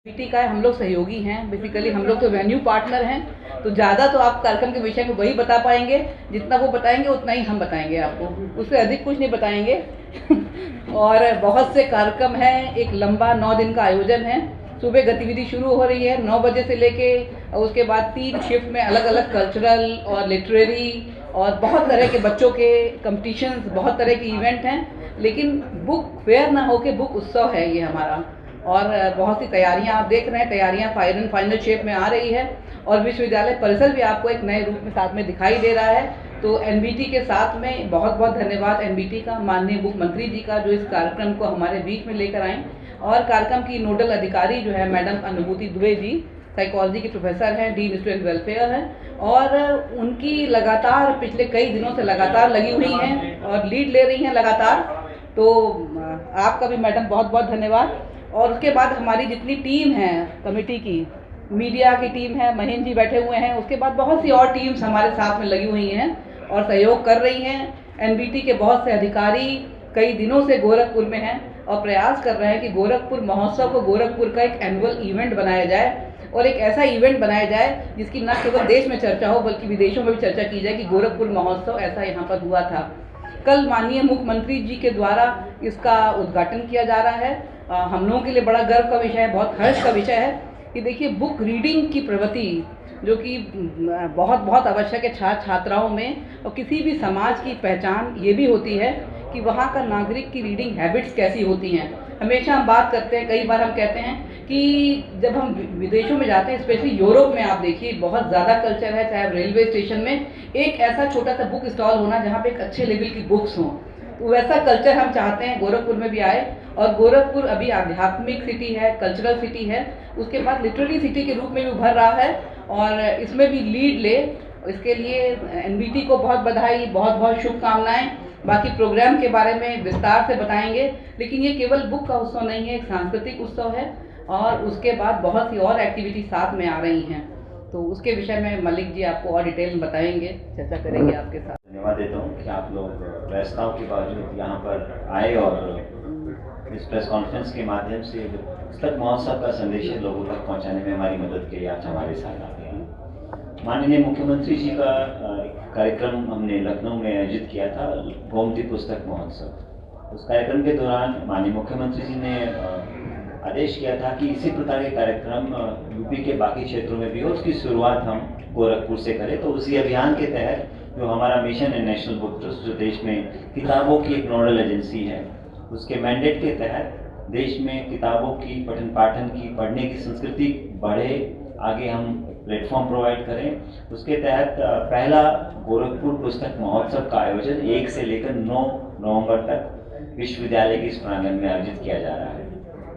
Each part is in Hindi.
पीटी का हम लोग सहयोगी हैं। बेसिकली हम लोग तो वेन्यू पार्टनर हैं, तो ज़्यादा तो आप कार्यक्रम के विषय में वही बता पाएंगे। जितना वो बताएंगे उतना ही हम बताएंगे आपको, उससे अधिक कुछ नहीं बताएंगे। और बहुत से कार्यक्रम हैं, एक लंबा 9 दिन का आयोजन है। सुबह गतिविधि शुरू हो रही है 9 बजे से लेके, और उसके बाद 3 शिफ्ट में अलग अलग कल्चरल और लिटरेरी और बहुत तरह के बच्चों के कंपटीशंस, बहुत तरह के इवेंट हैं। लेकिन बुक फेयर ना होके बुक उत्सव है ये हमारा। और बहुत सी तैयारियां आप देख रहे हैं, तैयारियां फाइनल शेप में आ रही है। और विश्वविद्यालय परिसर भी आपको एक नए रूप में साथ में दिखाई दे रहा है। तो एनबीटी के साथ में बहुत बहुत धन्यवाद एनबीटी का, माननीय मुख्यमंत्री जी का, जो इस कार्यक्रम को हमारे बीच में लेकर आए। और कार्यक्रम की नोडल अधिकारी जो है मैडम अनुभूति दुबे जी, साइकोलॉजी की प्रोफेसर हैं, डीन स्टूडेंट वेलफेयर हैं, और उनकी लगातार पिछले कई दिनों से लगातार लगी हुई हैं और लीड ले रही हैं लगातार। तो आपका भी मैडम बहुत बहुत धन्यवाद। और उसके बाद हमारी जितनी टीम है कमेटी की, मीडिया की टीम है, महेंद्र जी बैठे हुए हैं, उसके बाद बहुत सी और टीम्स हमारे साथ में लगी हुई हैं और सहयोग कर रही हैं। एनबीटी के बहुत से अधिकारी कई दिनों से गोरखपुर में हैं और प्रयास कर रहे हैं कि गोरखपुर महोत्सव को गोरखपुर का एक एनुअल इवेंट बनाया जाए, और एक ऐसा इवेंट बनाया जाए जिसकी न केवल देश में चर्चा हो बल्कि विदेशों में भी चर्चा की जाए कि गोरखपुर महोत्सव ऐसा यहाँ पर हुआ था। कल माननीय मुख्यमंत्री जी के द्वारा इसका उद्घाटन किया जा रहा है। हम लोगों के लिए बड़ा गर्व का विषय है, बहुत हर्ष का विषय है कि देखिए बुक रीडिंग की प्रवृत्ति जो कि बहुत बहुत आवश्यक है छात्र छात्राओं में, और किसी भी समाज की पहचान ये भी होती है कि वहाँ का नागरिक की रीडिंग हैबिट्स कैसी होती हैं। हमेशा हम बात करते हैं, कई बार हम कहते हैं कि जब हम विदेशों में जाते हैं, स्पेशली यूरोप में आप देखिए बहुत ज़्यादा कल्चर है, चाहे रेलवे स्टेशन में एक ऐसा छोटा सा बुक स्टॉल होना जहाँ पे एक अच्छे लेवल की बुक्स हों। तो वैसा कल्चर हम चाहते हैं गोरखपुर में भी आए। और गोरखपुर अभी आध्यात्मिक सिटी है, कल्चरल सिटी है, उसके बाद लिटरेरी सिटी के रूप में भी उभर रहा है और इसमें भी लीड ले। इसके लिए एनबीटी को बहुत बधाई, बहुत बहुत शुभकामनाएं। बाकी प्रोग्राम के बारे में विस्तार से बताएंगे, लेकिन ये केवल बुक का उत्सव नहीं है, एक सांस्कृतिक उत्सव है और उसके बाद बहुत सी और एक्टिविटी साथ में आ रही हैं। तो उसके विषय में मलिक जी आपको और डिटेल में बताएंगे, चर्चा करेंगे आपके साथ। धन्यवाद देता हूँ कि आप लोग व्यस्तताओं के बावजूद यहाँ पर आए और इस प्रेस कॉन्फ्रेंस के माध्यम से पुस्तक महोत्सव का संदेश लोगों तक पहुँचाने में हमारी मदद के लिए आज हमारे साथ आते हैं। माननीय मुख्यमंत्री जी का कार्यक्रम हमने लखनऊ में आयोजित किया था, गोमती पुस्तक महोत्सव। उस कार्यक्रम के दौरान माननीय मुख्यमंत्री जी ने आदेश किया था कि इसी प्रकार के कार्यक्रम यूपी के बाकी क्षेत्रों में भी हो, उसकी शुरुआत हम गोरखपुर से करें। तो उसी अभियान के तहत जो हमारा मिशन है नेशनल बुक ट्रस्ट, जो देश में किताबों की एक नोडल एजेंसी है, उसके मैंडेट के तहत देश में किताबों की पठन पाठन की, पढ़ने की संस्कृति बढ़े, आगे हम प्लेटफॉर्म प्रोवाइड करें। उसके तहत पहला गोरखपुर पुस्तक महोत्सव का आयोजन 1 से लेकर 9 नवंबर तक विश्वविद्यालय के इस प्रांगण में आयोजित किया जा रहा है।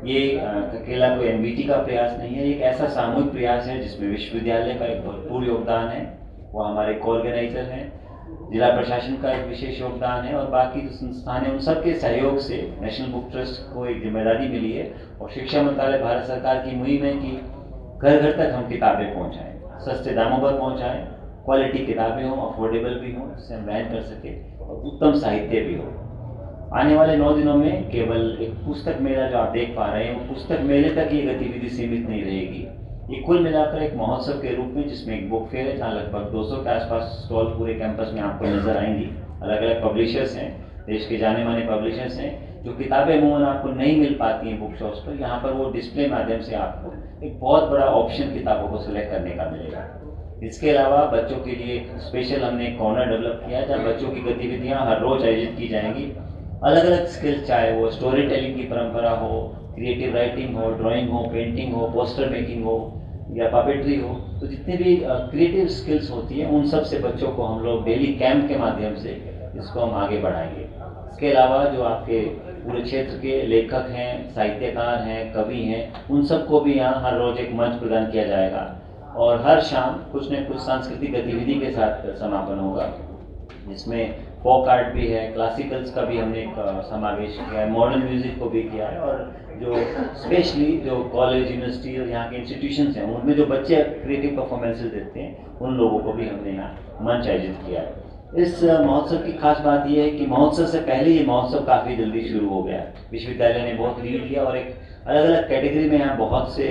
ये अकेला कोई एनबीटी का प्रयास नहीं है, एक ऐसा सामूहिक प्रयास है जिसमें विश्वविद्यालय का एक भरपूर योगदान है, वो हमारे को-ऑर्गेनाइजर हैं, जिला प्रशासन का एक विशेष योगदान है और बाकी जो संस्थान है उन सबके सहयोग से नेशनल बुक ट्रस्ट को एक जिम्मेदारी मिली है और शिक्षा मंत्रालय भारत सरकार की मुहिम है कि घर घर तक हम किताबें पहुंचाएं, सस्ते दामों पर पहुंचाएं, क्वालिटी किताबें हों, अफोर्डेबल भी हों, जिससे हम वहन कर सके और उत्तम साहित्य भी हो। आने वाले 9 दिनों में केवल एक पुस्तक मेला जो आप देख पा रहे हैं, वो पुस्तक मेले तक ये गतिविधि सीमित नहीं रहेगी। ये कुल मिलाकर एक महोत्सव के रूप में, जिसमें एक बुक फेयर है जहाँ लगभग 200 के आसपास स्टॉल पूरे कैंपस में आपको नजर आएंगी। अलग अलग पब्लिशर्स हैं, देश के जाने माने पब्लिशर्स हैं, जो किताबें अमूमन आपको नहीं मिल पाती हैं बुक शॉप्स पर, यहाँ पर वो डिस्प्ले माध्यम से आपको एक बहुत बड़ा ऑप्शन किताबों को सिलेक्ट करने का मिलेगा। इसके अलावा बच्चों के लिए स्पेशल हमने एक कॉर्नर डेवलप किया है जहाँ बच्चों की गतिविधियाँ हर रोज आयोजित की जाएंगी। अलग अलग स्किल्स, चाहे वो स्टोरी टेलिंग की परंपरा हो, क्रिएटिव राइटिंग हो, ड्राइंग हो, पेंटिंग हो, पोस्टर मेकिंग हो या पपेट्री हो, तो जितने भी क्रिएटिव स्किल्स होती हैं उन सब से बच्चों को हम लोग डेली कैंप के माध्यम से इसको हम आगे बढ़ाएंगे। इसके अलावा जो आपके पूरे क्षेत्र के लेखक हैं, साहित्यकार हैं, कवि हैं, उन सबको भी यहाँ हर रोज एक मंच प्रदान किया जाएगा और हर शाम कुछ न कुछ सांस्कृतिक गतिविधि के साथ समापन होगा, जिसमें फोक आर्ट भी है, क्लासिकल्स का भी हमने एक समावेश किया है, मॉडर्न म्यूजिक को भी किया है और जो स्पेशली जो कॉलेज, यूनिवर्सिटी और यहाँ के इंस्टीट्यूशंस हैं उनमें जो बच्चे क्रिएटिव परफॉर्मेंसेस देते हैं उन लोगों को भी हमने यहाँ मंच आयोजित किया है। इस महोत्सव की खास बात यह है कि महोत्सव से पहले ये महोत्सव काफ़ी जल्दी शुरू हो गया। विश्वविद्यालय ने बहुत लीड लिया और एक अलग अलग कैटेगरी में यहाँ बहुत से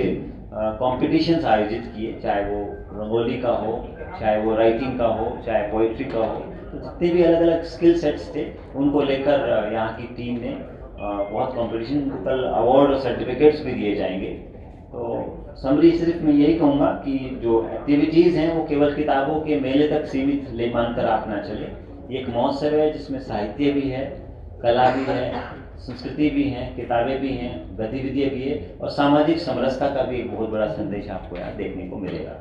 कॉम्पिटिशन्स आयोजित किए, चाहे वो रंगोली का हो, चाहे वो राइटिंग का हो, चाहे पोइट्री का हो। तो जितने भी अलग अलग स्किल सेट्स थे उनको लेकर यहाँ की टीम ने बहुत कंपटीशन, कल अवार्ड और सर्टिफिकेट्स भी दिए जाएंगे। तो समरी सिर्फ मैं यही कहूँगा कि जो एक्टिविटीज़ हैं वो केवल किताबों के मेले तक सीमित ले मानकर आप ना चले। ये एक महोत्सव है जिसमें साहित्य भी है, कला भी है, संस्कृति भी है, किताबें भी हैं, गतिविधियाँ भी है और सामाजिक समरसता का भी एक बहुत बड़ा संदेश आपको यहाँ देखने को मिलेगा।